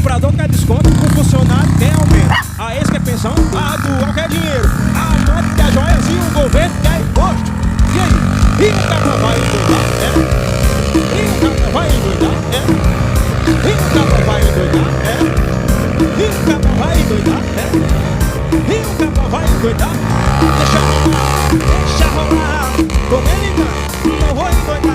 cobrador quer desconto, o funcionário quer aumento, a ex quer pensão, a atual quer dinheiro, a amante quer joias e o governo quer imposto. E aí? E o cabra vai endoidar? É? E o cabra vai endoidar? É? E o cabra vai endoidar? É? E o cabra vai endoidar? É? E o cabra vai endoidar? Deixa rolar, como ele não vou endoidar.